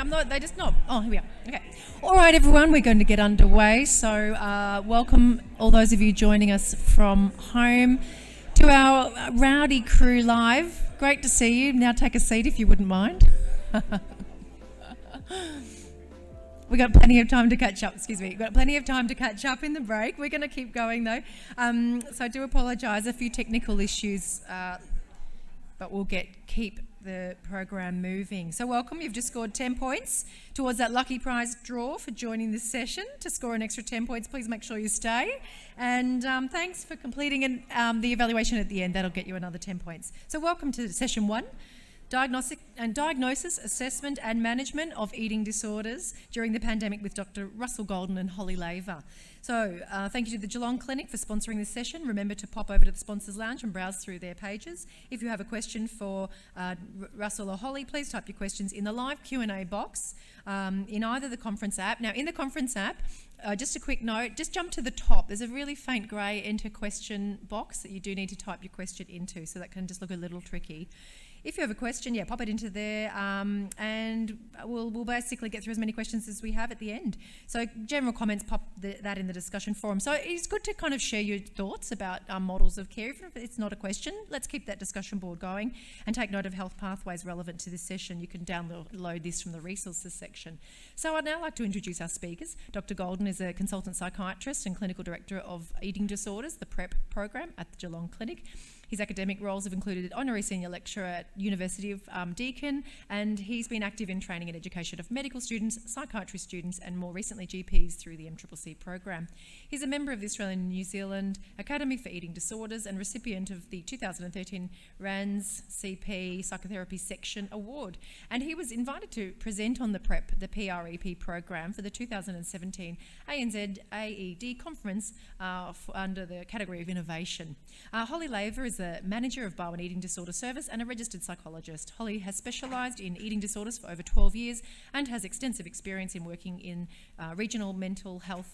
I'm not. They just not. Oh, here we are. Okay. All right, everyone. We're going to get underway. So, welcome all those of you joining us from home to our rowdy crew live. Great to see you. Now take a seat if you wouldn't mind. We've got plenty of time to catch up. Excuse me. We've got plenty of time to catch up in the break. We're going to keep going though. So I do apologise. A few technical issues, but we'll keep the program moving. So welcome. You've just scored 10 points towards that lucky prize draw for joining this session. To score an extra 10 points, please make sure you stay. And thanks for completing the evaluation at the end. That'll get you another 10 points. So welcome to session 1. Diagnosis, Assessment and Management of Eating Disorders during the pandemic with Dr. Russell Golden and Holly Laver. So thank you to the Geelong Clinic for sponsoring this session. Remember to pop over to the Sponsors Lounge and browse through their pages. If you have a question for Russell or Holly, please type your questions in the live Q&A box in either the conference app. Now in the conference app, just a quick note, just jump to the top. There's a really faint grey enter question box that you do need to type your question into, so that can just look a little tricky. If you have a question, pop it into there, and we'll basically get through as many questions as we have at the end. So general comments, pop that in the discussion forum. So it's good to kind of share your thoughts about models of care. Even if it's not a question, let's keep that discussion board going and take note of health pathways relevant to this session. You can download this from the resources section. So I'd now like to introduce our speakers. Dr. Golden is a consultant psychiatrist and clinical director of eating disorders, the PrEP program at the Geelong Clinic. His academic roles have included honorary senior lecturer at University of Deakin, and he's been active in training and education of medical students, psychiatry students, and more recently GPs through the MCCC program. He's a member of the Australian and New Zealand Academy for Eating Disorders and recipient of the 2013 RANS CP Psychotherapy Section Award. And he was invited to present on the PREP program for the 2017 ANZ AED conference under the category of innovation. Holly Laver is the manager of Barwon Eating Disorder Service and a registered psychologist. Holly has specialised in eating disorders for over 12 years and has extensive experience in working in regional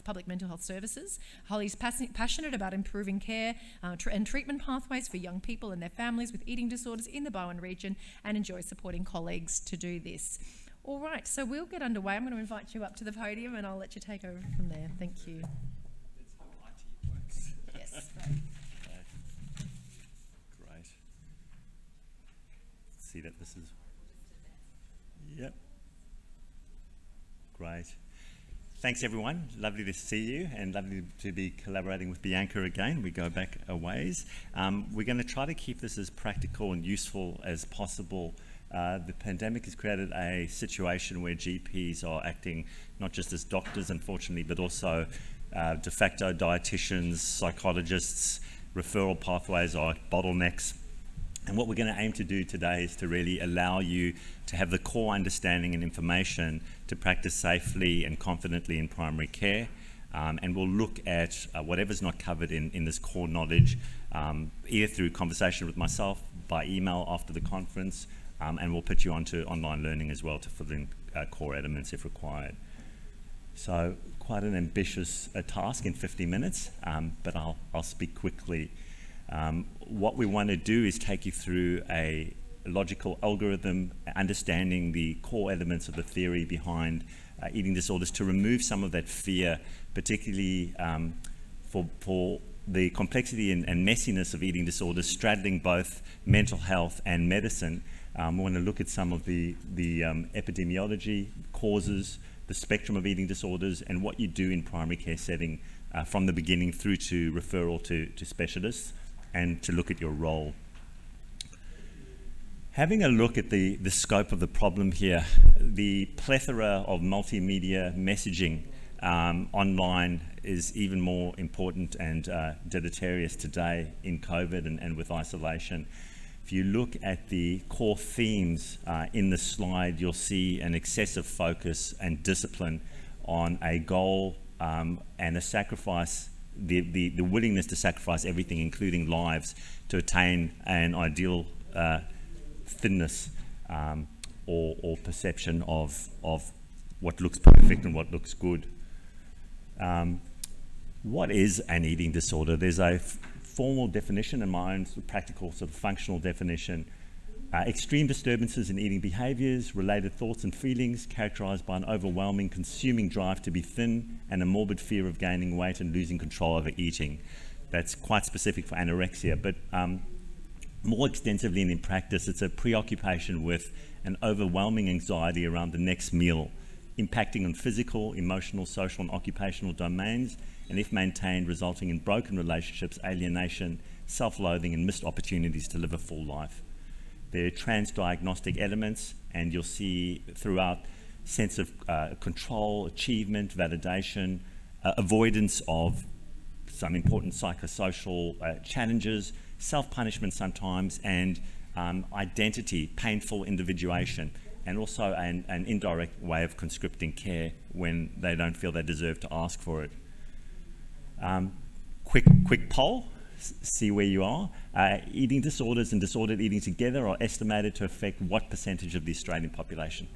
public mental health services. Holly's passionate about improving care and treatment pathways for young people and their families with eating disorders in the Barwon region, and enjoys supporting colleagues to do this. All right, so we'll get underway. I'm going to invite you up to the podium and I'll let you take over from there. Thank you. That's how IT works. Yes. Great. See that this is... Yep. Great. Thanks everyone. Lovely to see you and lovely to be collaborating with Bianca again. We go back a ways. We're going to try to keep this as practical and useful as possible. The pandemic has created a situation where GPs are acting not just as doctors, unfortunately, but also de facto dietitians, psychologists. Referral pathways are bottlenecks. And what we're going to aim to do today is to really allow you to have the core understanding and information to practice safely and confidently in primary care. And we'll look at whatever's not covered in this core knowledge, either through conversation with myself, by email after the conference, and we'll put you onto online learning as well to fill in core elements if required. So quite an ambitious task in 50 minutes, but I'll speak quickly. What we want to do is take you through a logical algorithm, understanding the core elements of the theory behind eating disorders to remove some of that fear, particularly for the complexity and messiness of eating disorders, straddling both mental health and medicine. We want to look at some of the epidemiology, causes, the spectrum of eating disorders, and what you do in primary care setting from the beginning through to referral to specialists, and to look at your role. Having a look at the scope of the problem here, the plethora of multimedia messaging online is even more important and deleterious today in COVID and with isolation. If you look at the core themes in the slide, you'll see an excessive focus and discipline on a goal and a sacrifice, the willingness to sacrifice everything, including lives, to attain an ideal thinness or perception of what looks perfect and what looks good. What is an eating disorder? There's a formal definition and my own practical sort of functional definition. Extreme disturbances in eating behaviours, related thoughts and feelings characterised by an overwhelming consuming drive to be thin and a morbid fear of gaining weight and losing control over eating. That's quite specific for anorexia, but more extensively and in practice, it's a preoccupation with an overwhelming anxiety around the next meal, impacting on physical, emotional, social and occupational domains, and if maintained, resulting in broken relationships, alienation, self-loathing and missed opportunities to live a full life. There are transdiagnostic elements, and you'll see throughout sense of control, achievement, validation, avoidance of some important psychosocial challenges, self-punishment sometimes, and identity, painful individuation, and also an indirect way of conscripting care when they don't feel they deserve to ask for it. Quick poll, see where you are. Eating disorders and disordered eating together are estimated to affect what percentage of the Australian population?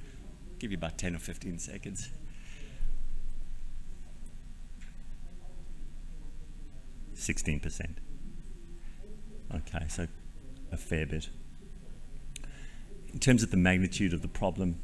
Give you about 10 or 15 seconds. 16%. Okay, so a fair bit. In terms of the magnitude of the problem,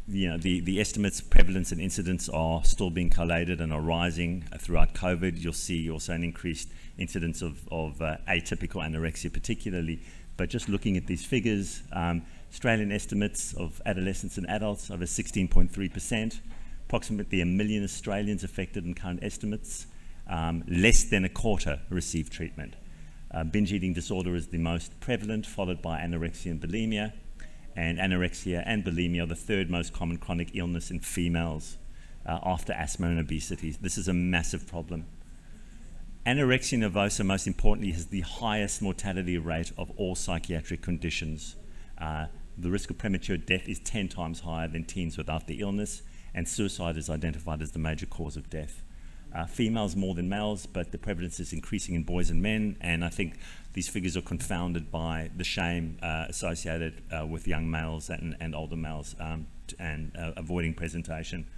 the estimates, prevalence and incidence are still being collated and are rising throughout COVID. You'll see also an increased incidence of atypical anorexia particularly. But just looking at these figures, Australian estimates of adolescents and adults over 16.3%, approximately 1 million Australians affected in current estimates, less than a quarter receive treatment. Binge eating disorder is the most prevalent, followed by anorexia and bulimia. And anorexia and bulimia are the third most common chronic illness in females after asthma and obesity. This is a massive problem. Anorexia nervosa, most importantly, has the highest mortality rate of all psychiatric conditions. The risk of premature death is 10 times higher than teens without the illness, and suicide is identified as the major cause of death. Females more than males, but the prevalence is increasing in boys and men, and I think these figures are confounded by the shame associated with young males and older males and avoiding presentation.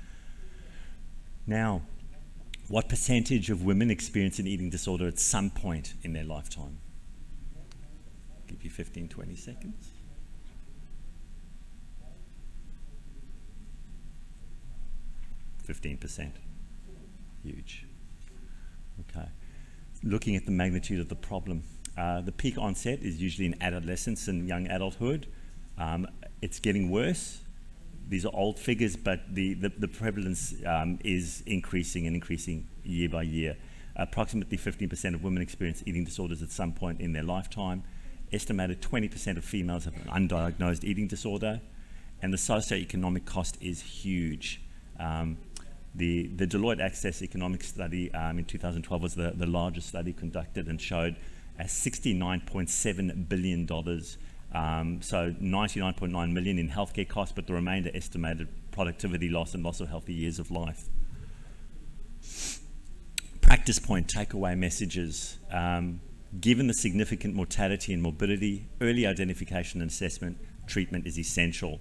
Now, what percentage of women experience an eating disorder at some point in their lifetime? I'll give you 15, 20 seconds. %. Huge. Okay. Looking at the magnitude of the problem, the peak onset is usually in adolescence and young adulthood. It's getting worse. These are old figures, but the prevalence is increasing and increasing year by year. Approximately 15% of women experience eating disorders at some point in their lifetime. Estimated 20% of females have an undiagnosed eating disorder, and the socioeconomic cost is huge. The Deloitte Access Economic Study in 2012 was the largest study conducted and showed $69.7 billion, so 99.9 million in healthcare costs, but the remainder estimated productivity loss and loss of healthy years of life. Practice point takeaway messages. Given the significant mortality and morbidity, early identification and assessment treatment is essential.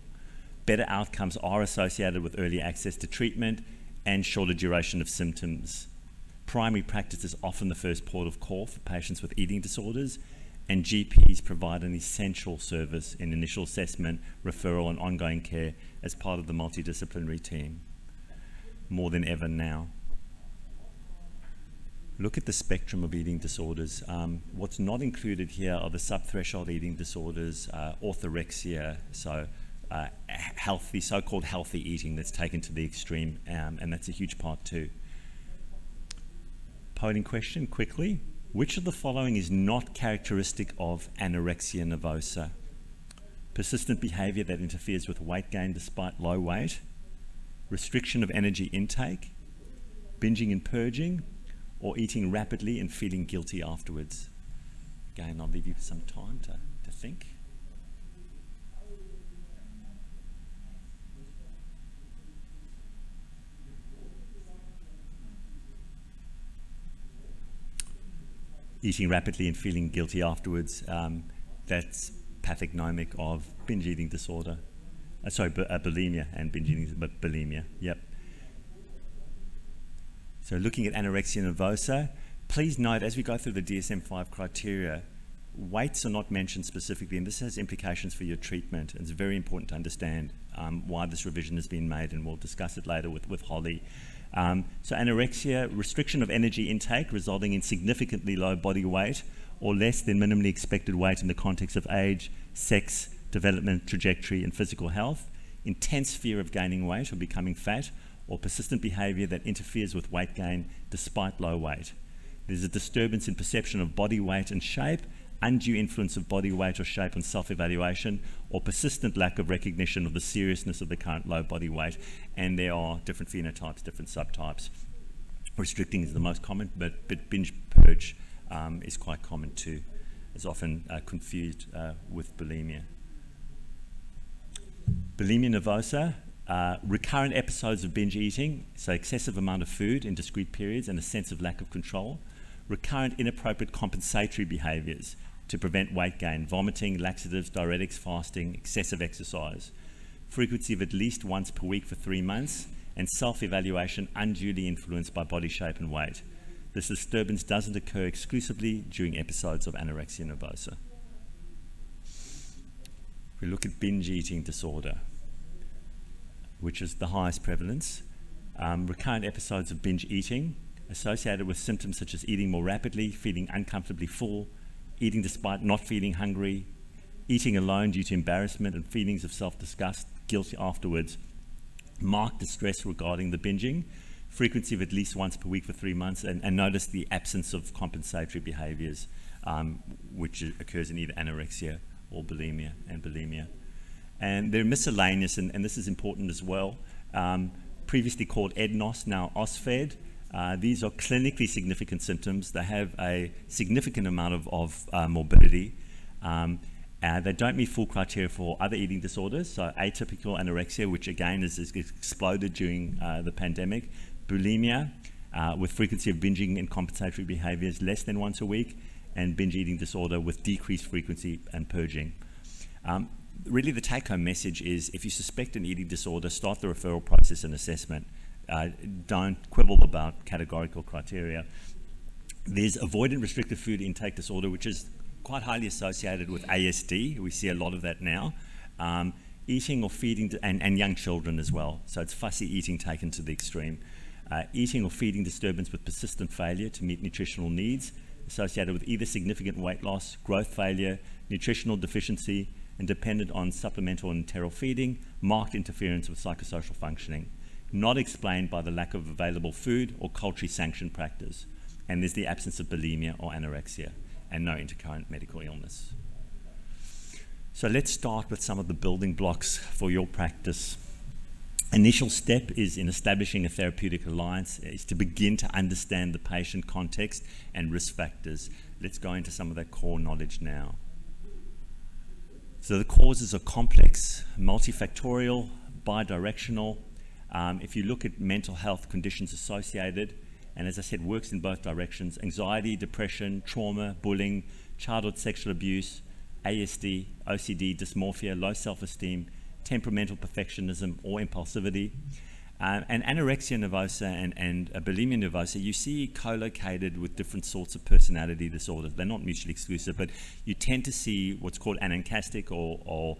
Better outcomes are associated with early access to treatment and shorter duration of symptoms. Primary practice is often the first port of call for patients with eating disorders, and GPs provide an essential service in initial assessment, referral and ongoing care as part of the multidisciplinary team, more than ever now. Look at the spectrum of eating disorders. What's not included here are the subthreshold eating disorders, orthorexia, so healthy, so-called healthy eating that's taken to the extreme, and that's a huge part too. Polling question quickly. Which of the following is not characteristic of anorexia nervosa? Persistent behavior that interferes with weight gain despite low weight, restriction of energy intake, binging and purging, or eating rapidly and feeling guilty afterwards? Again, I'll leave you some time to think. Eating rapidly and feeling guilty afterwards, that's pathognomic of binge eating disorder. Bulimia and binge eating, but bulimia, yep. So looking at anorexia nervosa, please note as we go through the DSM-5 criteria, weights are not mentioned specifically, and this has implications for your treatment. It's very important to understand why this revision has been made, and we'll discuss it later with Holly. So anorexia, restriction of energy intake resulting in significantly low body weight or less than minimally expected weight in the context of age, sex, development, trajectory, and physical health, intense fear of gaining weight or becoming fat, or persistent behaviour that interferes with weight gain despite low weight. There's a disturbance in perception of body weight and shape, undue influence of body weight or shape on self-evaluation, or persistent lack of recognition of the seriousness of the current low body weight. And there are different phenotypes, different subtypes. Restricting is the most common, but binge purge is quite common too. It's often confused with bulimia. Bulimia nervosa, recurrent episodes of binge eating, so excessive amount of food in discrete periods and a sense of lack of control. Recurrent inappropriate compensatory behaviours to prevent weight gain, vomiting, laxatives, diuretics, fasting, excessive exercise. Frequency of at least once per week for 3 months, and self-evaluation unduly influenced by body shape and weight. This disturbance doesn't occur exclusively during episodes of anorexia nervosa. If we look at binge eating disorder, which is the highest prevalence, recurrent episodes of binge eating associated with symptoms such as eating more rapidly, feeling uncomfortably full, eating despite not feeling hungry, eating alone due to embarrassment and feelings of self-disgust, guilt afterwards, marked distress regarding the binging, frequency of at least once per week for 3 months, and notice the absence of compensatory behaviours, which occurs in either anorexia or bulimia. And they're miscellaneous, and this is important as well. Previously called EDNOS, now OSFED. These are clinically significant symptoms. They have a significant amount of morbidity. They don't meet full criteria for other eating disorders, so atypical anorexia, which again has exploded during the pandemic, bulimia, with frequency of binging and compensatory behaviours less than once a week, and binge eating disorder with decreased frequency and purging. Really the take-home message is, if you suspect an eating disorder, start the referral process and assessment. Don't quibble about categorical criteria. There's avoidant restrictive food intake disorder, which is quite highly associated with ASD. We see a lot of that now. Eating or feeding, and young children as well. So it's fussy eating taken to the extreme. Eating or feeding disturbance with persistent failure to meet nutritional needs, associated with either significant weight loss, growth failure, nutritional deficiency, and dependent on supplemental and enteral feeding, marked interference with psychosocial functioning, not explained by the lack of available food or culturally sanctioned practice. And there's the absence of bulimia or anorexia, and no intercurrent medical illness. So let's start with some of the building blocks for your practice. Initial step is in establishing a therapeutic alliance, is to begin to understand the patient context and risk factors. Let's go into some of that core knowledge now. So the causes are complex, multifactorial, bidirectional. If you look at mental health conditions associated, and as I said, works in both directions: anxiety, depression, trauma, bullying, childhood sexual abuse, ASD, OCD, dysmorphia, low self-esteem, temperamental perfectionism or impulsivity. And anorexia nervosa and bulimia nervosa, you see co-located with different sorts of personality disorders. They're not mutually exclusive, but you tend to see what's called anancastic or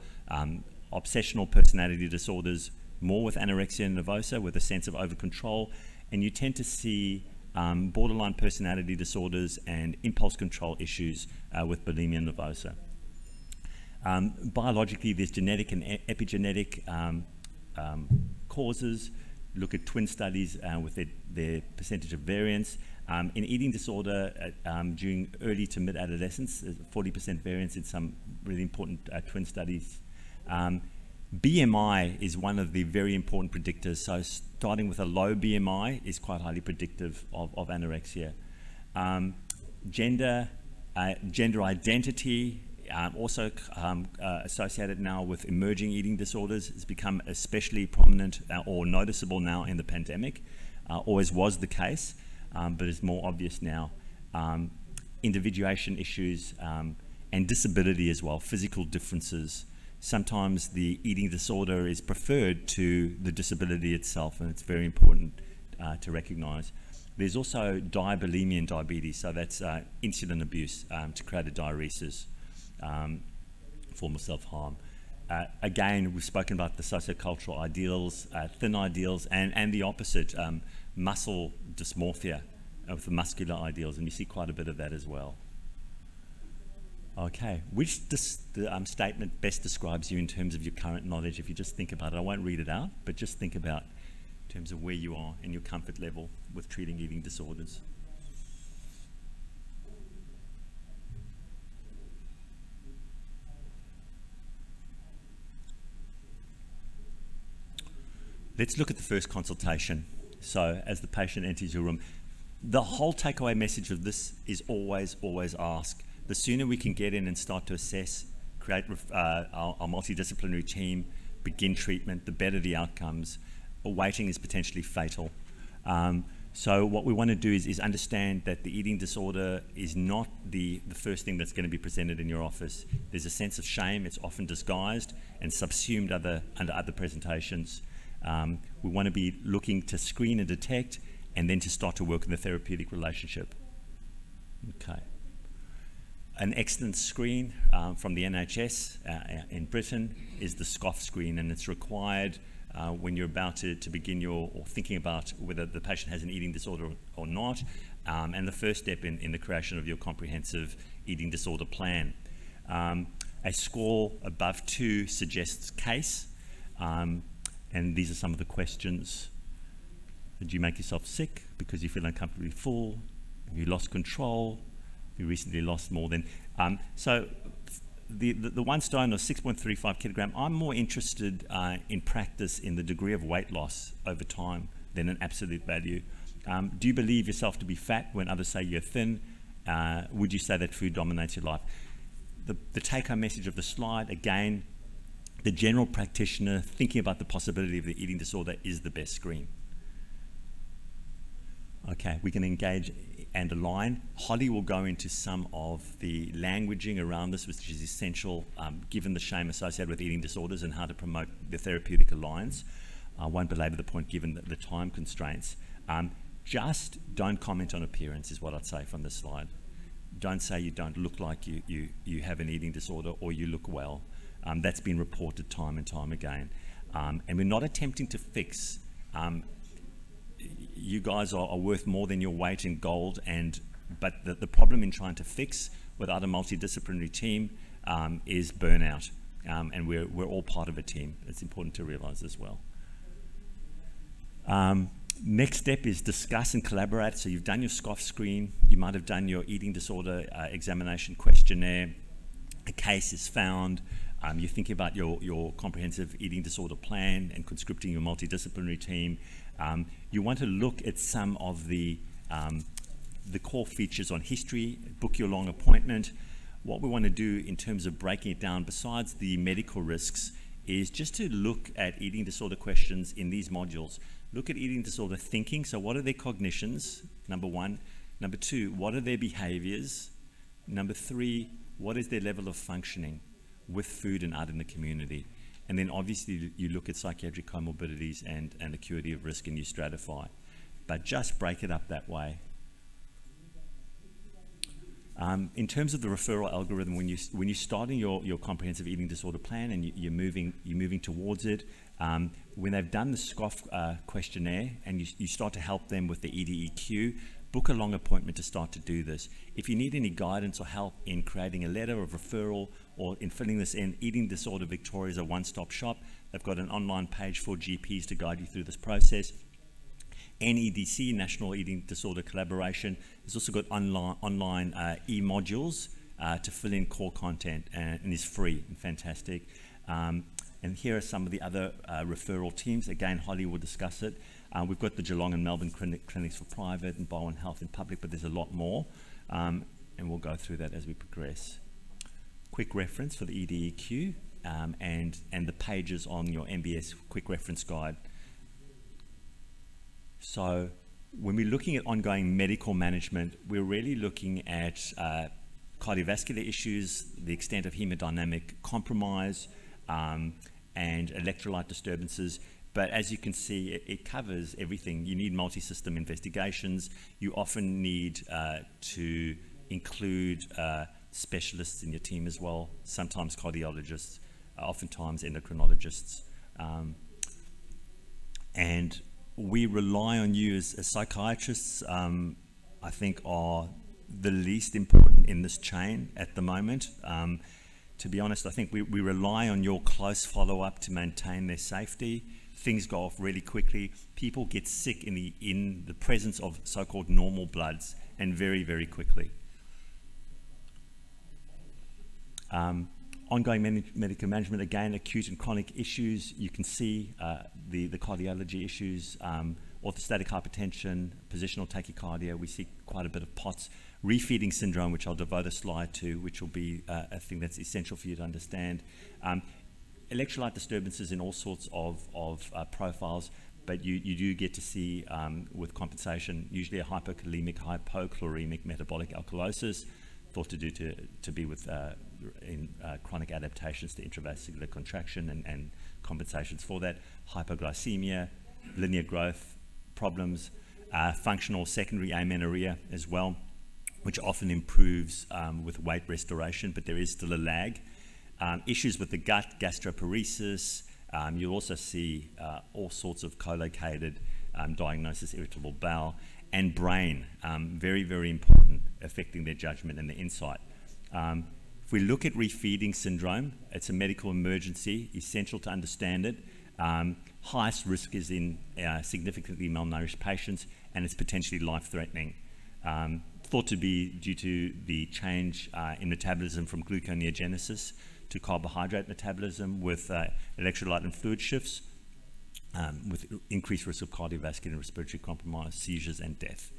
obsessional personality disorders more with anorexia nervosa, with a sense of over-control, and you tend to see borderline personality disorders and impulse control issues with bulimia nervosa. Biologically, there's genetic and epigenetic causes. Look at twin studies with their percentage of variance. In eating disorder during early to mid-adolescence, there's 40% variance in some really important twin studies. BMI is one of the very important predictors, so starting with a low BMI is quite highly predictive of anorexia. Gender identity, also associated now with emerging eating disorders, has become especially prominent or noticeable now in the pandemic. Always was the case, but is more obvious now. Individuation issues and disability as well, physical differences. Sometimes the eating disorder is preferred to the disability itself, and it's very important to recognize. There's also diabulimia and diabetes, so that's insulin abuse to create a diuresis, form of self-harm. Again, we've spoken about the sociocultural ideals, thin ideals, and the opposite, muscle dysmorphia of the muscular ideals, and you see quite a bit of that as well. Okay, which statement best describes you in terms of your current knowledge? If you just think about it, I won't read it out, but just think about in terms of where you are and your comfort level with treating eating disorders. Let's look at the first consultation. So as the patient enters your room, the whole takeaway message of this is always, always ask. The sooner we can get in and start to assess, create our multidisciplinary team, begin treatment, the better the outcomes. Waiting is potentially fatal. So what we want to do is understand that the eating disorder is not the first thing that's going to be presented in your office. There's a sense of shame. It's often disguised and subsumed under other presentations. We want to be looking to screen and detect, and then to start to work in the therapeutic relationship. Okay. An excellent screen from the NHS in Britain is the SCOFF screen, and it's required when you're about to begin or thinking about whether the patient has an eating disorder or not, and the first step in the creation of your comprehensive eating disorder plan. A score above 2 suggests case, and these are some of the questions. Did you make yourself sick because you feel uncomfortably full? Have you lost control? You recently lost more than... So the 1 stone or 6.35 kilogram, I'm more interested in practice in the degree of weight loss over time than an absolute value. Do you believe yourself to be fat when others say you're thin? Would you say that food dominates your life? The take-home message of the slide, again, the general practitioner thinking about the possibility of the eating disorder is the best screen. Okay, we can engage and align. Holly will go into some of the languaging around this, which is essential given the shame associated with eating disorders and how to promote the therapeutic alliance. I won't belabor the point given the time constraints. Just don't comment on appearance is what I'd say from this slide. Don't say you don't look like you have an eating disorder or you look well. That's been reported time and time again. And we're not attempting to fix. You guys are worth more than your weight in gold, but the problem in trying to fix without a multidisciplinary team is burnout, and we're all part of a team. It's important to realise as well. Next step is discuss and collaborate. So you've done your SCOFF screen, you might have done your eating disorder examination questionnaire, a case is found, you're thinking about your comprehensive eating disorder plan and conscripting your multidisciplinary team. You want to look at some of the core features on history, book your long appointment. What we want to do in terms of breaking it down, besides the medical risks, is just to look at eating disorder questions in these modules. Look at eating disorder thinking. So what are their cognitions, number 1? Number 2, what are their behaviors? Number 3, what is their level of functioning with food and out in the community? And then obviously you look at psychiatric comorbidities and acuity of risk and you stratify. But just break it up that way. In terms of the referral algorithm, when you're starting your comprehensive eating disorder plan and you're moving towards it, when they've done the SCOFF questionnaire and you start to help them with the EDEQ, book a long appointment to start to do this. If you need any guidance or help in creating a letter of referral or in filling this in, Eating Disorder Victoria is a one-stop shop. They've got an online page for GPs to guide you through this process. NEDC, National Eating Disorder Collaboration, has also got online e-modules to fill in core content and is free and fantastic. And here are some of the other referral teams. Again, Holly will discuss it. We've got the Geelong and Melbourne clinics for private and Bowen Health in public, but there's a lot more. And we'll go through that as we progress. Quick reference for the EDEQ and the pages on your MBS quick reference guide. So when we're looking at ongoing medical management, we're really looking at cardiovascular issues, the extent of hemodynamic compromise, and electrolyte disturbances. But as you can see, it covers everything. You need multi-system investigations. You often need to include specialists in your team as well, sometimes cardiologists, oftentimes endocrinologists. And we rely on you as psychiatrists, I think are the least important in this chain at the moment. To be honest, I think we rely on your close follow-up to maintain their safety. Things go off really quickly. People get sick in the presence of so-called normal bloods, and very, very quickly. Ongoing medical management, again, acute and chronic issues. You can see the cardiology issues, orthostatic hypertension, positional tachycardia. We see quite a bit of POTS. Refeeding syndrome, which I'll devote a slide to, which will be a thing that's essential for you to understand. Electrolyte disturbances in all sorts of profiles, but you do get to see, with compensation, usually a hypokalemic, hypochloremic metabolic alkalosis, thought to be with chronic adaptations to intravascular contraction and compensations for that, hypoglycemia, linear growth problems, functional secondary amenorrhea as well, which often improves with weight restoration, but there is still a lag. Issues with the gut, gastroparesis. You'll also see all sorts of co-located diagnosis, irritable bowel, and brain, very, very important, affecting their judgment and their insight. If we look at refeeding syndrome, it's a medical emergency, essential to understand it. Highest risk is in significantly malnourished patients, and it's potentially life-threatening. Thought to be due to the change in metabolism from gluconeogenesis to carbohydrate metabolism with electrolyte and fluid shifts, with increased risk of cardiovascular and respiratory compromise, seizures, and death.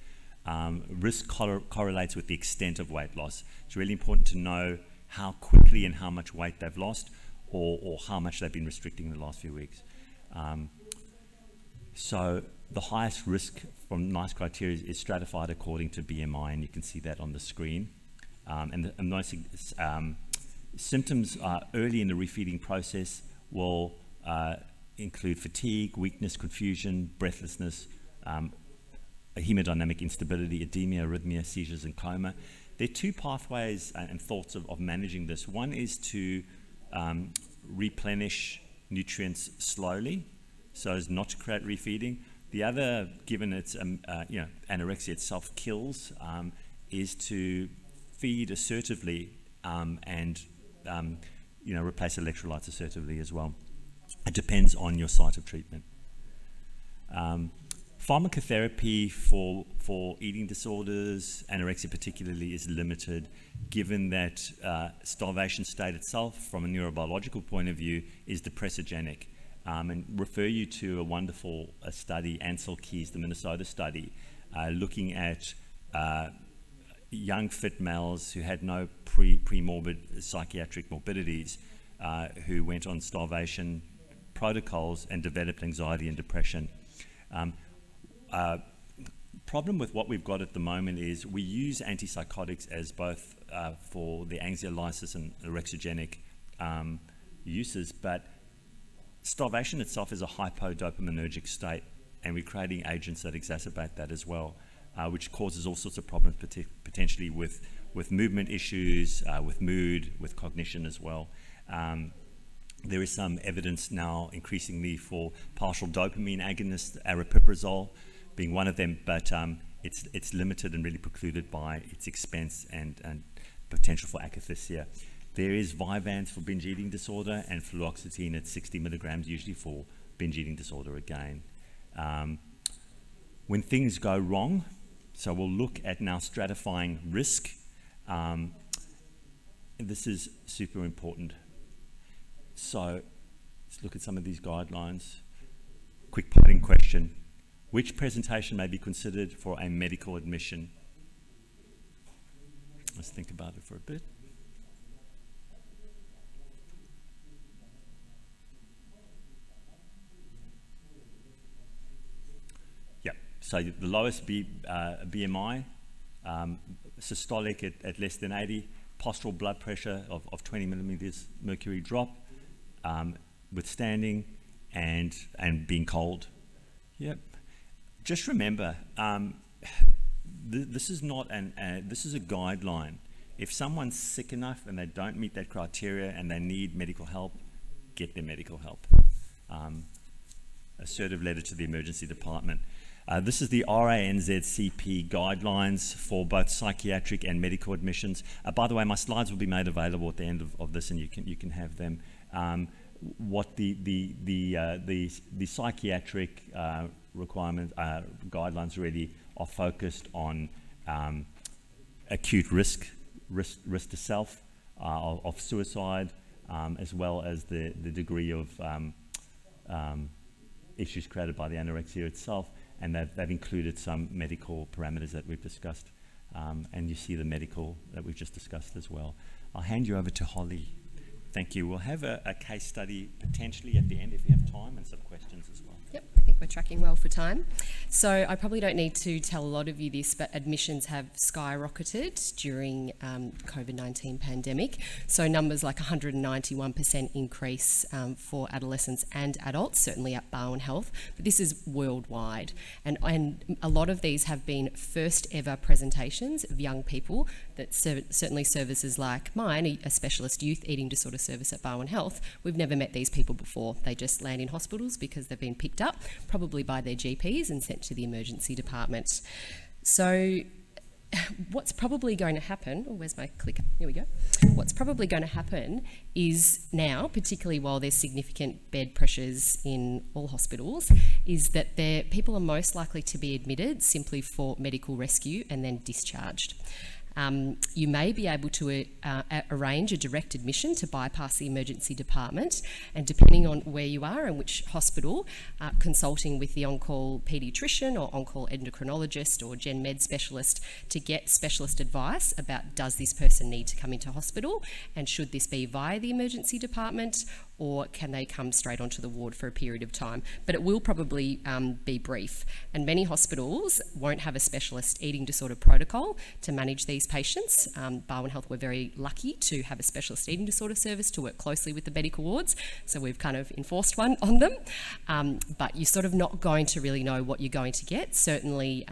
Risk correlates with the extent of weight loss. It's really important to know how quickly and how much weight they've lost, or how much they've been restricting in the last few weeks. So the highest risk from NICE criteria is stratified according to BMI, and you can see that on the screen. And symptoms early in the refeeding process will include fatigue, weakness, confusion, breathlessness, hemodynamic instability, edema, arrhythmia, seizures, and coma. There are two pathways and thoughts of managing this. One is to replenish nutrients slowly, so as not to create refeeding. The other, given it's anorexia itself kills, is to feed assertively and replace electrolytes assertively as well. It depends on your site of treatment. Pharmacotherapy for eating disorders, anorexia particularly, is limited, given that starvation state itself, from a neurobiological point of view, is depressogenic. And refer you to a wonderful study, Ansel Keys, the Minnesota study, looking at young fit males who had no pre-morbid psychiatric morbidities, who went on starvation protocols and developed anxiety and depression. Problem with what we've got at the moment is we use antipsychotics as both for the anxiolysis and orexigenic uses, but starvation itself is a hypodopaminergic state, and we're creating agents that exacerbate that as well, which causes all sorts of problems, potentially with movement issues, with mood, with cognition as well. There is some evidence now increasingly for partial dopamine agonists, aripiprazole being one of them, but it's limited and really precluded by its expense and potential for akathisia. There is Vyvanse for binge eating disorder and fluoxetine at 60 milligrams, usually for binge eating disorder again. When things go wrong, so we'll look at now stratifying risk. This is super important. So let's look at some of these guidelines. Quick polling question. Which presentation may be considered for a medical admission? Let's think about it for a bit. So the lowest BMI, systolic at less than 80, postural blood pressure of 20 millimeters mercury drop, withstanding, and being cold. Yep. Just remember, this is not this is a guideline. If someone's sick enough and they don't meet that criteria and they need medical help, get their medical help. Assertive letter to the emergency department. This is the RANZCP guidelines for both psychiatric and medical admissions. By the way, my slides will be made available at the end of this, and you can have them. What the psychiatric requirements guidelines really are focused on acute risk to self, of suicide, as well as the degree of issues created by the anorexia itself, and they've included some medical parameters that we've discussed, and you see the medical that we've just discussed as well. I'll hand you over to Holly. Thank you. We'll have a case study potentially at the end if you have time, and some questions as well. Yep, I think we're tracking well for time. So I probably don't need to tell a lot of you this, but admissions have skyrocketed during COVID-19 pandemic. So numbers like 191% increase for adolescents and adults, certainly at Barwon Health, but this is worldwide. And a lot of these have been first ever presentations of young people that certainly services like mine, a specialist youth eating disorder service at Barwon Health, we've never met these people before. They just land in hospitals because they've been picked up, probably by their GPs, and sent to the emergency department. So what's probably going to happen, where's my clicker? Here we go. What's probably going to happen is now, particularly while there's significant bed pressures in all hospitals, is that people are most likely to be admitted simply for medical rescue and then discharged. You may be able to arrange a direct admission to bypass the emergency department, and depending on where you are and which hospital, consulting with the on-call paediatrician or on-call endocrinologist or gen med specialist to get specialist advice about, does this person need to come into hospital, and should this be via the emergency department, or can they come straight onto the ward for a period of time? But it will probably be brief, and many hospitals won't have a specialist eating disorder protocol to manage these patients. Barwon Health, we're very lucky to have a specialist eating disorder service to work closely with the medical wards, so we've kind of enforced one on them. But you're sort of not going to really know what you're going to get. Certainly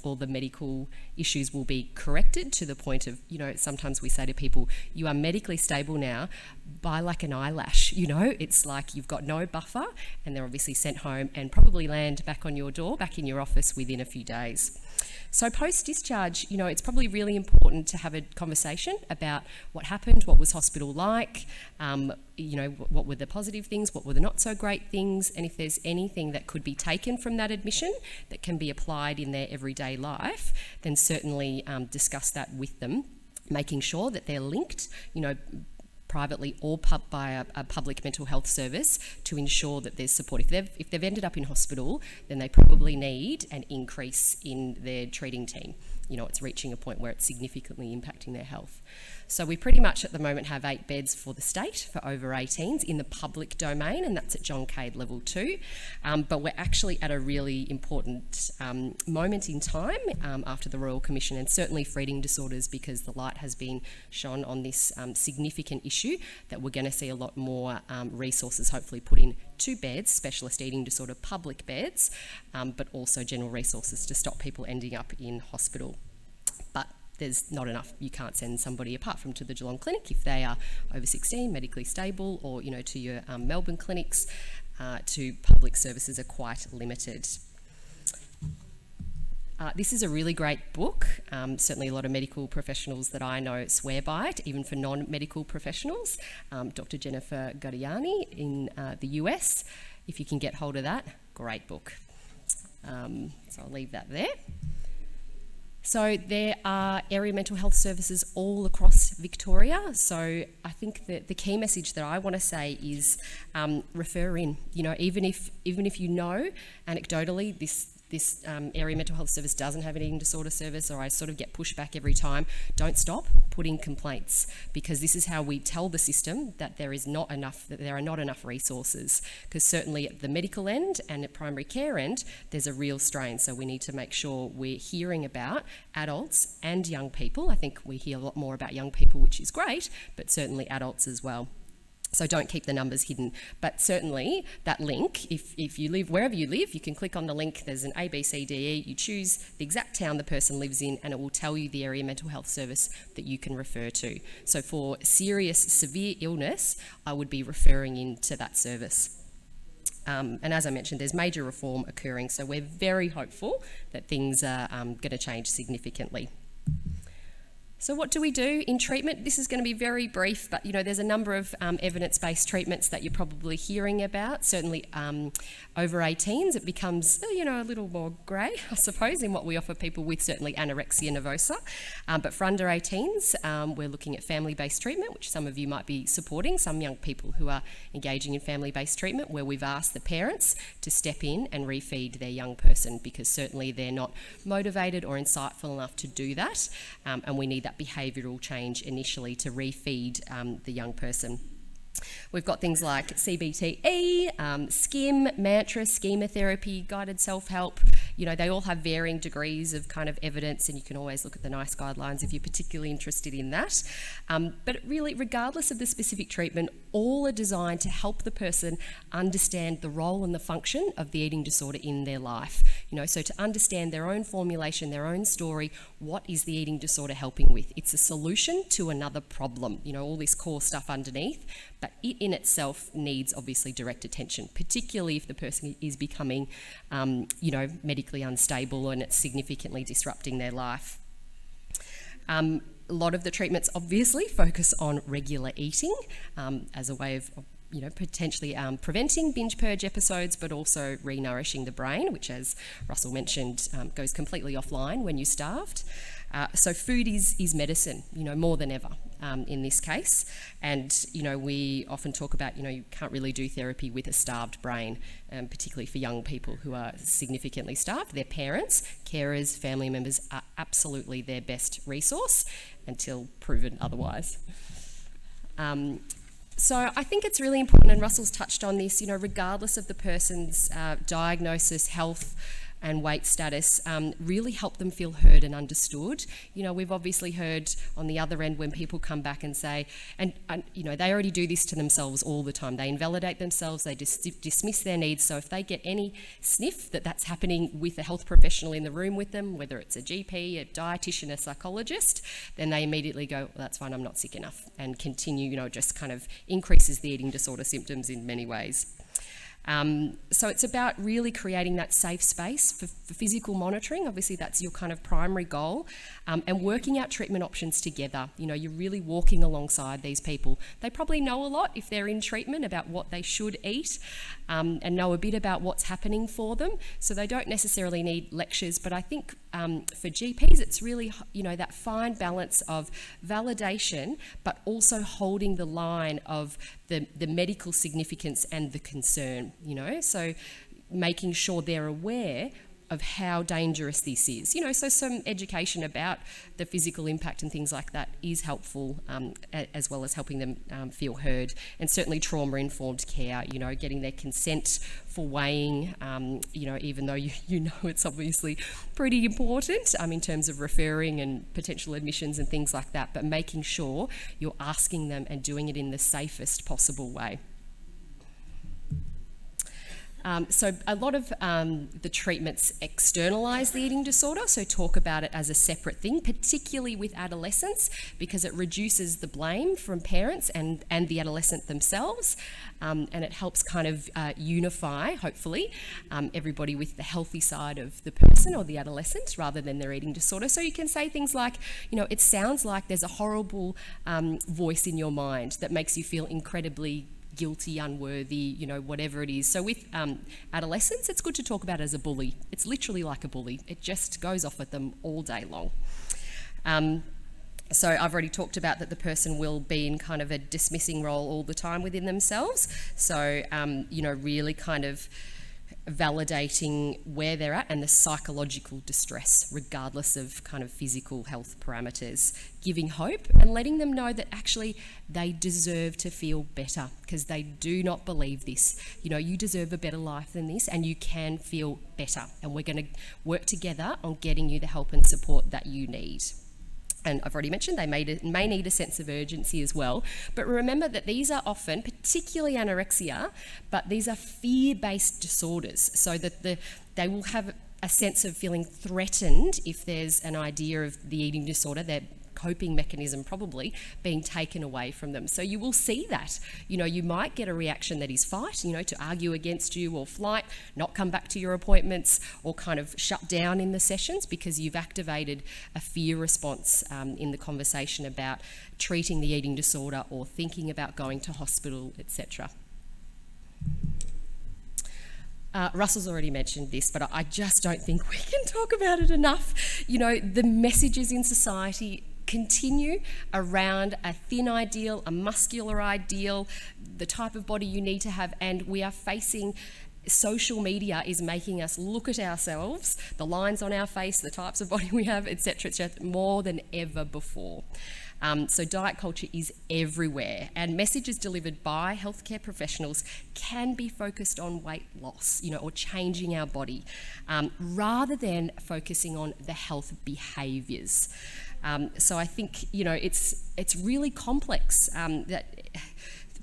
all the medical issues will be corrected to the point of, sometimes we say to people, you are medically stable now by like an eyelash, it's like you've got no buffer, and they're obviously sent home and probably land back on your door, back in your office within a few days. So post-discharge, it's probably really important to have a conversation about what happened, what was hospital like, what were the positive things, what were the not so great things, and if there's anything that could be taken from that admission that can be applied in their everyday life, then certainly discuss that with them, making sure that they're linked, privately or by a public mental health service to ensure that there's support. If they've ended up in hospital, then they probably need an increase in their treating team. It's reaching a point where it's significantly impacting their health. So we pretty much at the moment have 8 beds for the state for over 18s in the public domain, and that's at John Cade Level 2. But we're actually at a really important moment in time after the Royal Commission, and certainly for eating disorders, because the light has been shone on this significant issue, that we're going to see a lot more resources hopefully put in 2 beds, specialist eating disorder public beds, but also general resources to stop people ending up in hospital. But there's not enough. You can't send somebody apart from to the Geelong clinic if they are over 16, medically stable, or to your Melbourne clinics. To public services are quite limited. This is a really great book. Certainly a lot of medical professionals that I know swear by it, even for non-medical professionals. Dr. Jennifer Godiani in the US. If you can get hold of that, great book. So I'll leave that there. So there are area mental health services all across Victoria. So I think that the key message that I want to say is refer in. Even if anecdotally this area mental health service doesn't have an eating disorder service, or I sort of get pushback every time, don't stop, put in complaints, because this is how we tell the system that there are not enough resources, because certainly at the medical end and at primary care end there's a real strain. So we need to make sure we're hearing about adults and young people. I think we hear a lot more about young people, which is great, but certainly adults as well. So don't keep the numbers hidden. But certainly that link, if you live wherever you live, you can click on the link. There's an A, B, C, D, E. You choose the exact town the person lives in, and it will tell you the area mental health service that you can refer to. So for serious, severe illness, I would be referring into that service. And as I mentioned, there's major reform occurring, so we're very hopeful that things are going to change significantly. So what do we do in treatment? This is going to be very brief, but there's a number of evidence-based treatments that you're probably hearing about. Certainly over 18s, it becomes a little more grey, I suppose, in what we offer people with certainly anorexia nervosa. But for under 18s, we're looking at family-based treatment, which some of you might be supporting, some young people who are engaging in family-based treatment, where we've asked the parents to step in and refeed their young person, because certainly they're not motivated or insightful enough to do that, and we need that behavioural change initially to refeed the young person. We've got things like CBTE, SKIM, mantra, schema therapy, guided self-help. They all have varying degrees of kind of evidence, and you can always look at the NICE guidelines if you're particularly interested in that. But really, regardless of the specific treatment, all are designed to help the person understand the role and the function of the eating disorder in their life. So to understand their own formulation, their own story, what is the eating disorder helping with? It's a solution to another problem, all this core stuff underneath, but it in itself needs obviously direct attention, particularly if the person is becoming, medically unstable and it's significantly disrupting their life. A lot of the treatments obviously focus on regular eating as a way of potentially preventing binge purge episodes, but also re-nourishing the brain, which, as Russell mentioned, goes completely offline when you're starved. So food is medicine, more than ever in this case. And, we often talk about, you can't really do therapy with a starved brain, particularly for young people who are significantly starved. Their parents, carers, family members are absolutely their best resource until proven otherwise. So I think it's really important, and Russell's touched on this, regardless of the person's diagnosis, health and weight status, really help them feel heard and understood. We've obviously heard on the other end when people come back and say, and they already do this to themselves all the time. They invalidate themselves, they dismiss their needs. So if they get any sniff that that's happening with a health professional in the room with them, whether it's a GP, a dietitian, a psychologist, then they immediately go, well, that's fine, I'm not sick enough, and continue, just kind of increases the eating disorder symptoms in many ways. So it's about really creating that safe space for physical monitoring. Obviously, that's your kind of primary goal, and working out treatment options together. You're really walking alongside these people. They probably know a lot if they're in treatment about what they should eat, and know a bit about what's happening for them. So they don't necessarily need lectures, but I think for GPs, it's really, that fine balance of validation, but also holding the line of the medical significance and the concern, so making sure they're aware of how dangerous this is. So some education about the physical impact and things like that is helpful, as well as helping them feel heard. And certainly trauma-informed care, getting their consent for weighing, even though you know it's obviously pretty important in terms of referring and potential admissions and things like that, but making sure you're asking them and doing it in the safest possible way. So a lot of the treatments externalise the eating disorder, so talk about it as a separate thing, particularly with adolescents, because it reduces the blame from parents and the adolescent themselves, and it helps kind of unify, hopefully, everybody with the healthy side of the person or the adolescent rather than their eating disorder. So you can say things like, it sounds like there's a horrible voice in your mind that makes you feel incredibly guilty, unworthy, whatever it is. So with adolescents, it's good to talk about it as a bully. It's literally like a bully. It just goes off at them all day long. So I've already talked about that the person will be in kind of a dismissing role all the time within themselves. So, really kind of validating where they're at and the psychological distress, regardless of kind of physical health parameters, giving hope and letting them know that actually they deserve to feel better, because they do not believe this. You deserve a better life than this, and you can feel better, and we're going to work together on getting you the help and support that you need. And I've already mentioned they may need a sense of urgency as well. But remember that these are often, particularly anorexia, but these are fear-based disorders, so that they will have a sense of feeling threatened if there's an idea of the eating disorder, their coping mechanism probably being taken away from them. So you will see that. You might get a reaction that is fight, to argue against you, or flight, not come back to your appointments, or kind of shut down in the sessions because you've activated a fear response in the conversation about treating the eating disorder or thinking about going to hospital, etc. Russell's already mentioned this, but I just don't think we can talk about it enough. The messages in society continue around a thin ideal, a muscular ideal, the type of body you need to have, and we are facing social media is making us look at ourselves, the lines on our face, the types of body we have, etc., more than ever before. So diet culture is everywhere, and messages delivered by healthcare professionals can be focused on weight loss, or changing our body, rather than focusing on the health behaviours. So I think, it's really complex, that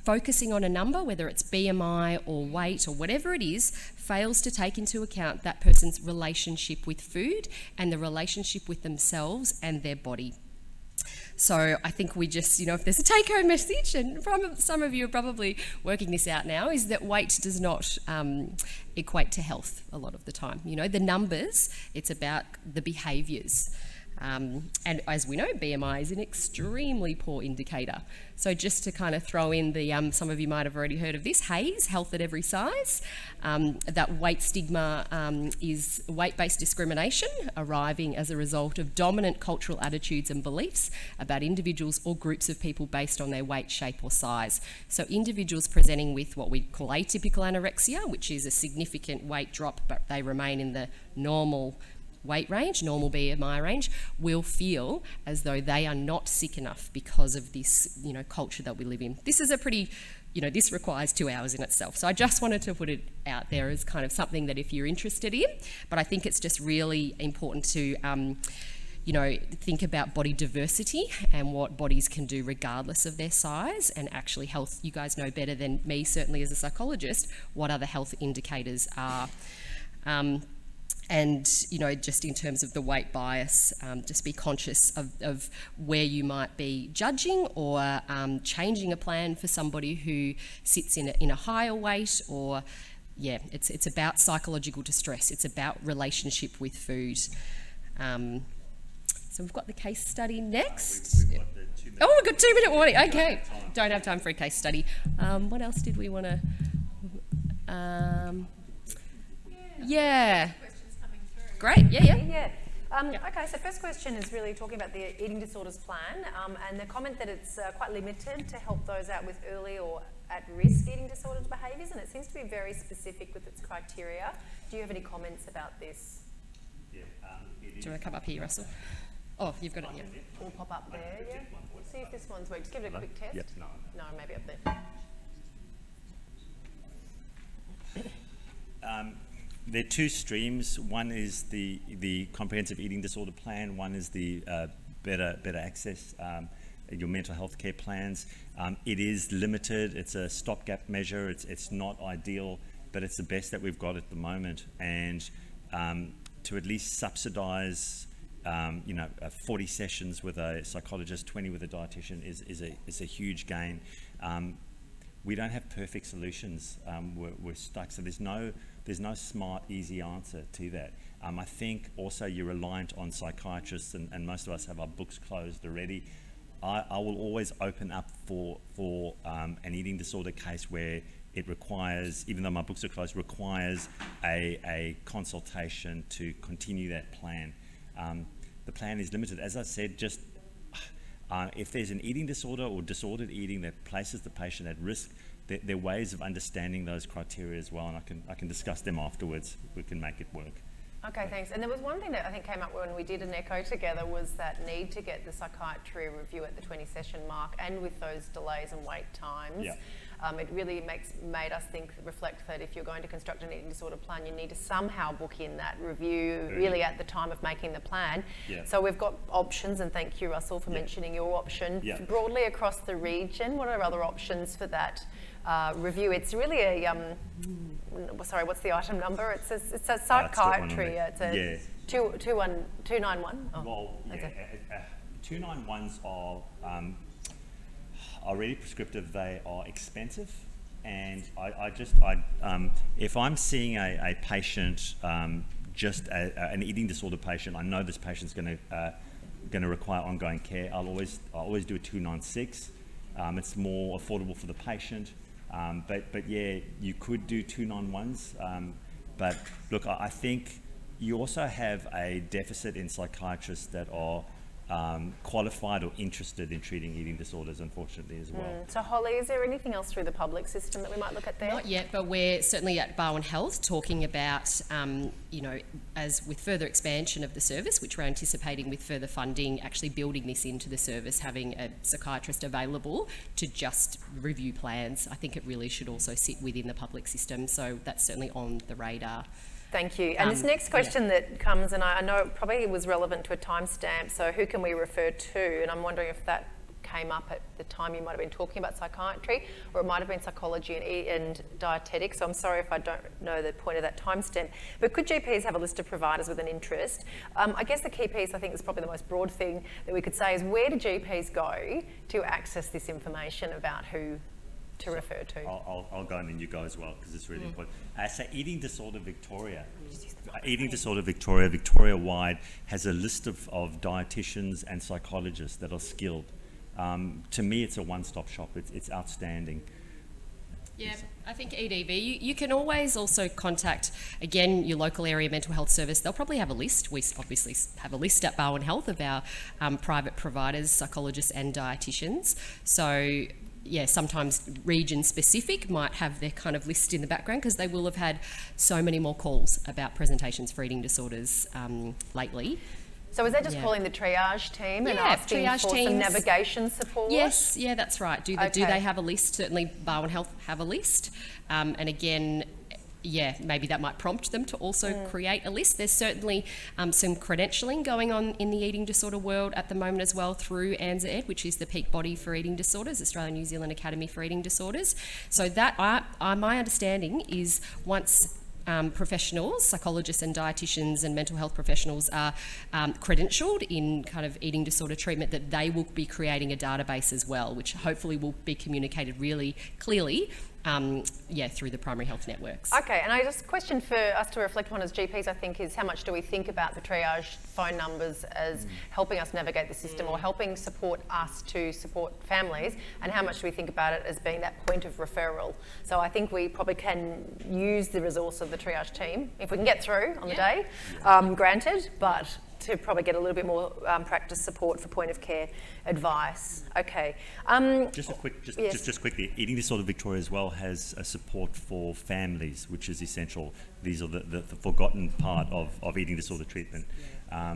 focusing on a number, whether it's BMI or weight or whatever it is, fails to take into account that person's relationship with food and the relationship with themselves and their body. So I think we just, if there's a take-home message, and some of you are probably working this out now, is that weight does not equate to health a lot of the time. The numbers, it's about the behaviours. And as we know, BMI is an extremely poor indicator. So just to kind of throw in the, some of you might have already heard of this, HAES, health at every size, that weight stigma is weight-based discrimination arriving as a result of dominant cultural attitudes and beliefs about individuals or groups of people based on their weight, shape or size. So individuals presenting with what we call atypical anorexia, which is a significant weight drop, but they remain in the normal weight range, normal BMI range, will feel as though they are not sick enough because of this, culture that we live in. This is a pretty, this requires 2 hours in itself. So I just wanted to put it out there as kind of something that if you're interested in, but I think it's just really important to, think about body diversity and what bodies can do regardless of their size, and actually health, you guys know better than me, certainly as a psychologist, what other health indicators are. And, just in terms of the weight bias, just be conscious of where you might be judging or changing a plan for somebody who sits in a higher weight, or, it's about psychological distress. It's about relationship with food. So we've got the case study next. We've got the 2 minute we've got 2 minute warning. Okay. Don't have time for a case study. What else did we want to... Great, yeah. Okay, so first question is really talking about the eating disorders plan, and the comment that it's quite limited to help those out with early or at-risk eating disorders behaviours, and it seems to be very specific with its criteria. Do you have any comments about this? Yeah, Do you want to come up here, Russell? Oh, you've got it, yeah. Will pop up there, yeah? See if this one's worked. Just give it a quick test. Yep. No, maybe up there. There are 2 streams. One is the comprehensive eating disorder plan. One is the better access, your mental health care plans. It is limited. It's a stopgap measure. It's not ideal, but it's the best that we've got at the moment. And to at least subsidise, 40 sessions with a psychologist, 20 with a dietitian is a huge gain. We don't have perfect solutions. We're stuck. So there's no smart, easy answer to that. I think also you're reliant on psychiatrists, and most of us have our books closed already. I will always open up for an eating disorder case where it requires, even though my books are closed, requires a consultation to continue that plan. The plan is limited. As I said, just if there's an eating disorder or disordered eating that places the patient at risk, there are ways of understanding those criteria as well, and I can discuss them afterwards. We can make it work. Okay, thanks. And there was one thing that I think came up when we did an echo together, was that need to get the psychiatry review at the 20 session mark, and with those delays and wait times. Yeah. it really made us reflect that if you're going to construct an eating disorder plan, you need to somehow book in that review really at the time of making the plan. Yeah. So we've got options, and thank you, Russell, for mentioning your option. Yeah. Broadly across the region, what are other options for that review? It's really a, sorry, what's the item number? It's a psychiatry. It's a 291. Oh, Well, yeah, okay. 291s are really prescriptive. They are expensive, and if I'm seeing a patient, just an eating disorder patient, I know this patient's going to require ongoing care. I'll always do a 296. It's more affordable for the patient. But yeah, you could do 291s. But look, I think you also have a deficit in psychiatrists that are qualified or interested in treating eating disorders, unfortunately, as well. So Holly, is there anything else through the public system that we might look at there? Not yet, but we're certainly at Barwon Health talking about, as with further expansion of the service, which we're anticipating with further funding, actually building this into the service, having a psychiatrist available to just review plans. I think it really should also sit within the public system, so that's certainly on the radar. Thank you. And this next question that comes, and I know it probably was relevant to a timestamp, so who can we refer to? And I'm wondering if that came up at the time you might have been talking about psychiatry, or it might have been psychology and dietetics. So I'm sorry if I don't know the point of that timestamp. But could GPs have a list of providers with an interest? I guess the key piece, I think, is probably the most broad thing that we could say is, where do GPs go to access this information about who to refer to? I'll go, and then you go as well, because it's really important. So Eating Disorder Victoria, Victoria-wide, has a list of dietitians and psychologists that are skilled. To me, it's a one-stop shop. It's outstanding. Yeah, I think EDV, you can always also contact, again, your local area mental health service. They'll probably have a list. We obviously have a list at Barwon Health of our private providers, psychologists and dietitians. So yeah, sometimes region specific might have their kind of list in the background, because they will have had so many more calls about presentations for eating disorders lately. So is that just calling the triage team and asking for some navigation support? Yes, yeah, that's right. Do they have a list? Certainly Barwon Health have a list. And again, yeah, maybe that might prompt them to also create a list. There's certainly some credentialing going on in the eating disorder world at the moment as well through ANZAED, which is the peak body for eating disorders, Australian New Zealand Academy for Eating Disorders. So that, my understanding is, once professionals, psychologists and dietitians and mental health professionals are credentialed in kind of eating disorder treatment, that they will be creating a database as well, which hopefully will be communicated really clearly through the primary health networks. Okay, and I just question for us to reflect on as GPs, I think, is how much do we think about the triage phone numbers as helping us navigate the system or helping support us to support families, and how much do we think about it as being that point of referral? So I think we probably can use the resource of the triage team if we can get through on the day, granted, but to probably get a little bit more practice support for point of care advice. Okay. Just quickly, Eating Disorder Victoria as well has a support for families, which is essential. These are the forgotten part of eating disorder treatment.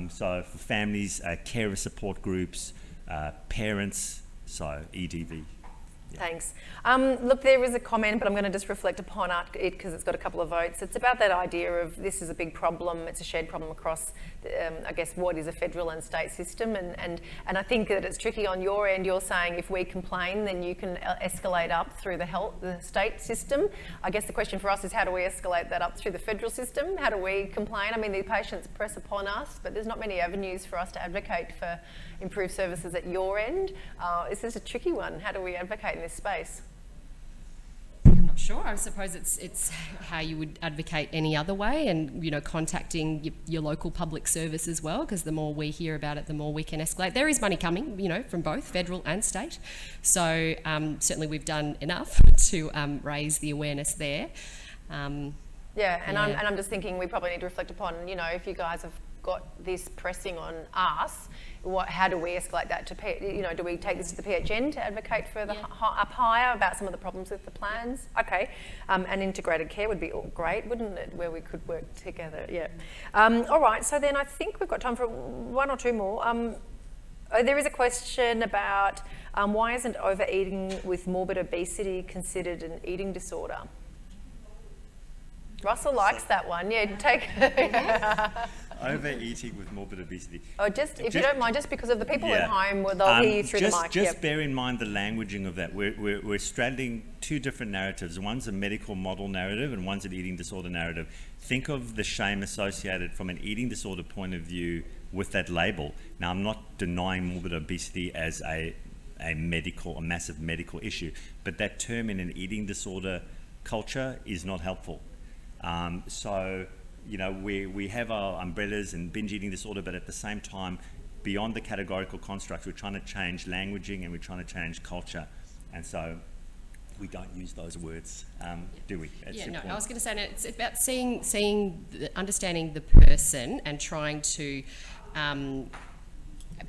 So for families, carer support groups, parents, so EDV. Thanks. Look, there is a comment, but I'm going to just reflect upon it because it's got a couple of votes. It's about that idea of this is a big problem. It's a shared problem across, I guess, what is a federal and state system. And I think that it's tricky on your end. You're saying if we complain, then you can escalate up through the state system. I guess the question for us is, how do we escalate that up through the federal system? How do we complain? I mean, the patients press upon us, but there's not many avenues for us to advocate for improved services at your end. This is a tricky one. How do we advocate in this space? I'm not sure. I suppose it's how you would advocate any other way, and contacting your local public service as well, because the more we hear about it, the more we can escalate. There is money coming, from both federal and state. So certainly we've done enough to raise the awareness there. I'm just thinking we probably need to reflect upon, if you guys have got this pressing on us, how do we escalate that to, do we take this to the PHN to advocate further up higher about some of the problems with the plans? Okay, and integrated care would be great, wouldn't it, where we could work together, all right, so then I think we've got time for one or two more. Oh, there is a question about why isn't overeating with morbid obesity considered an eating disorder? Russell likes that one. Yeah, take. Overeating with morbid obesity. Oh, if you don't mind, just because of the people at home, they'll hear you through the mic. Just bear in mind the languaging of that. We're straddling two different narratives. One's a medical model narrative and one's an eating disorder narrative. Think of the shame associated from an eating disorder point of view with that label. Now, I'm not denying morbid obesity as a massive medical issue, but that term in an eating disorder culture is not helpful. So, you know, we have our umbrellas and binge eating disorder, but at the same time, beyond the categorical constructs, we're trying to change languaging and we're trying to change culture. And so we don't use those words, do we? I was going to say, it's about understanding the person and trying to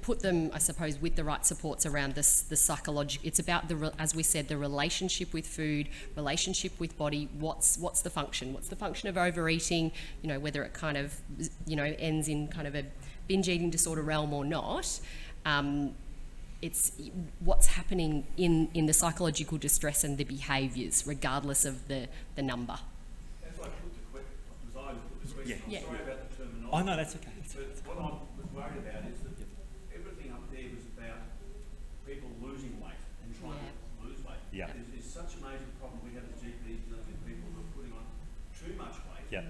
put them, I suppose, with the right supports around the psychological. It's about as we said, the relationship with food, relationship with body. What's the function? What's the function of overeating? You know, whether it kind of, you know, ends in kind of a binge eating disorder realm or not. It's what's happening in the psychological distress and the behaviours, regardless of the number. As I put the question, Yeah. sorry about the terminology. Oh, no, that's okay. But what I was worried about is that everything up there was about people losing weight and trying to lose weight. Yeah. There's such a major problem we have as GPs dealing with people who are putting on too much weight. Yeah.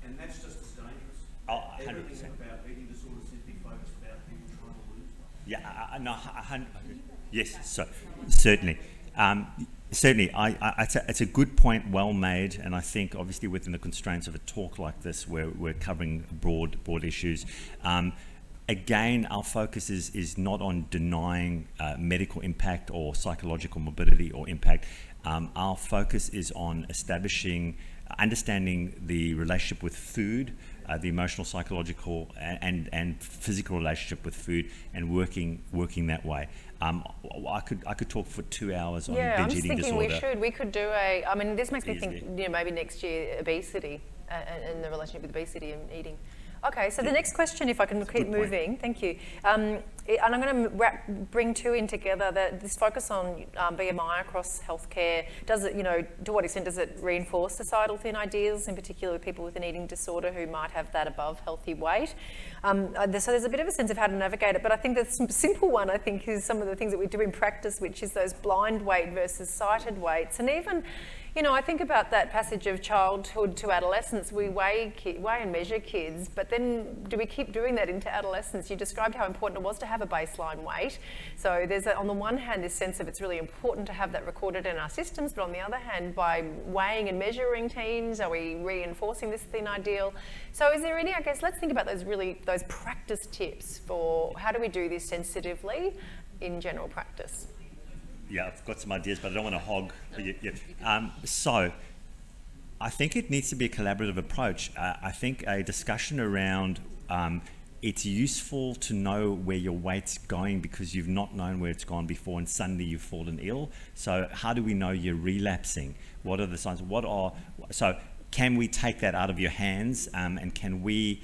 And that's just as dangerous. Oh, 100%. Everything about eating disorders seems to be focused about people trying to lose weight. Yeah, no, yes, so certainly. Certainly, it's a good point, well made, and I think obviously within the constraints of a talk like this, where we're covering broad issues. Again, our focus is not on denying medical impact or psychological morbidity or impact. Our focus is on understanding the relationship with food, the emotional, psychological, and physical relationship with food, and working that way. I could talk for 2 hours on binge eating disorder. I'm just thinking we could do I mean, this makes me think, you know, maybe next year obesity and the relationship with obesity and eating. Okay, so the next question, if I can keep moving, thank you. And I'm going to bring two in together. This focus on BMI across healthcare, does it, you know, to what extent does it reinforce societal thin ideals, in particular with people with an eating disorder who might have that above healthy weight? So there's a bit of a sense of how to navigate it, but I think the simple one, I think, is some of the things that we do in practice, which is those blind weight versus sighted weights. And even, you know, I think about that passage of childhood to adolescence. We weigh and measure kids, but then do we keep doing that into adolescence? You described how important it was to have a baseline weight. So there's, on the one hand, this sense of it's really important to have that recorded in our systems, but on the other hand, by weighing and measuring teens, are we reinforcing this thin ideal? So is there any, I guess, let's think about those practice tips for how do we do this sensitively in general practice? Yeah, I've got some ideas, but I don't want to hog. So I think it needs to be a collaborative approach. I think a discussion around it's useful to know where your weight's going because you've not known where it's gone before and suddenly you've fallen ill. So how do we know you're relapsing? What are the signs? So can we take that out of your hands and can we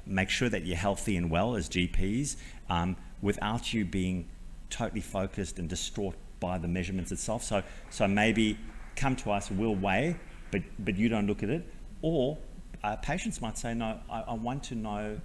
make sure that you're healthy and well as GPs without you being totally focused and distraught by the measurements itself. So maybe come to us, we'll weigh, but you don't look at it. Or patients might say, no, I want to know.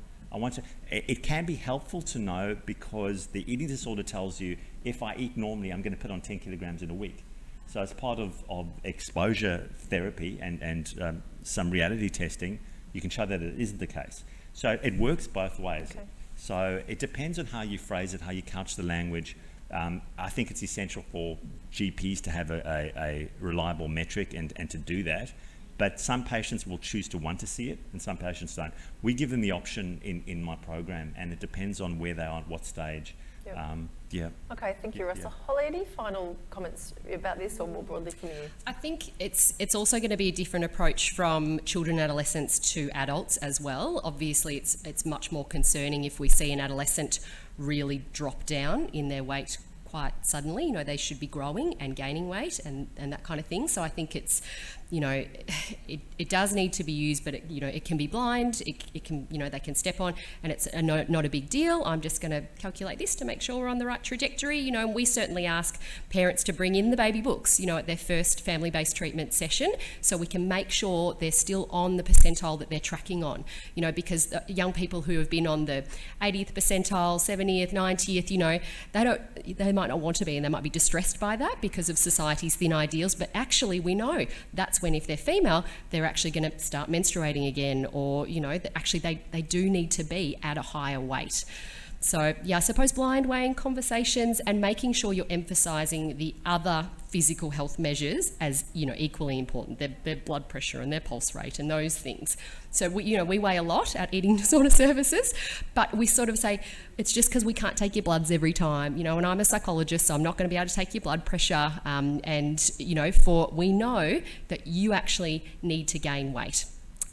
It can be helpful to know because the eating disorder tells you if I eat normally, I'm going to put on 10 kilograms in a week. So as part of exposure therapy and some reality testing, you can show that it isn't the case. So it works both ways. Okay. So it depends on how you phrase it, how you couch the language. I think it's essential for GPs to have a reliable metric and to do that. But some patients will choose to want to see it and some patients don't. We give them the option in my program and it depends on where they are, at what stage. Yep. Okay, thank you, Russell. Holly, any final comments about this or more broadly from you? I think it's also going to be a different approach from children and adolescents to adults as well. Obviously, it's much more concerning if we see an adolescent really drop down in their weight quite suddenly. You know, they should be growing and gaining weight and that kind of thing. So I think it's you know, it does need to be used, but it can be blind. It can, they can step on, and it's not a big deal. I'm just going to calculate this to make sure we're on the right trajectory. And we certainly ask parents to bring in the baby books, at their first family-based treatment session, so we can make sure they're still on the percentile that they're tracking on. Because the young people who have been on the 80th percentile, 70th, 90th, they might not want to be, and they might be distressed by that because of society's thin ideals. But actually, we know that's when, if they're female, they're actually going to start menstruating again, or that actually they do need to be at a higher weight. So yeah, I suppose blind weighing conversations and making sure you're emphasising the other physical health measures as equally important, their blood pressure and their pulse rate and those things. So we weigh a lot at eating disorder services, but we sort of say it's just because we can't take your bloods every time, and I'm a psychologist, so I'm not going to be able to take your blood pressure, and we know that you actually need to gain weight.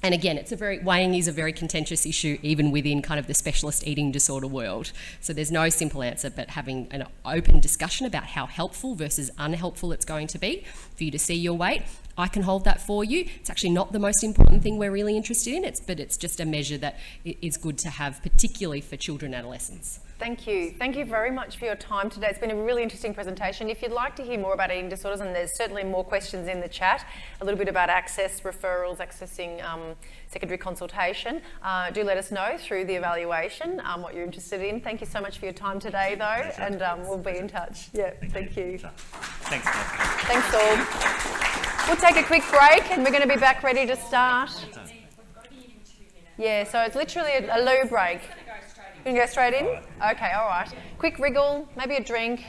And again, weighing is a very contentious issue even within kind of the specialist eating disorder world. So there's no simple answer, but having an open discussion about how helpful versus unhelpful it's going to be for you to see your weight. I can hold that for you. It's actually not the most important thing we're really interested in, but it's just a measure that is good to have, particularly for children and adolescents. Thank you. Thank you very much for your time today. It's been a really interesting presentation. If you'd like to hear more about eating disorders, and there's certainly more questions in the chat, a little bit about access, referrals, accessing secondary consultation, do let us know through the evaluation what you're interested in. Thank you so much for your time today, though, and we'll be in touch. Yeah, thank you. Thanks, Beth. Thanks all. We'll take a quick break, and we're going to be back ready to start. Yeah, so it's literally a loo break. You can go straight in? Okay, all right. Quick wriggle, maybe a drink.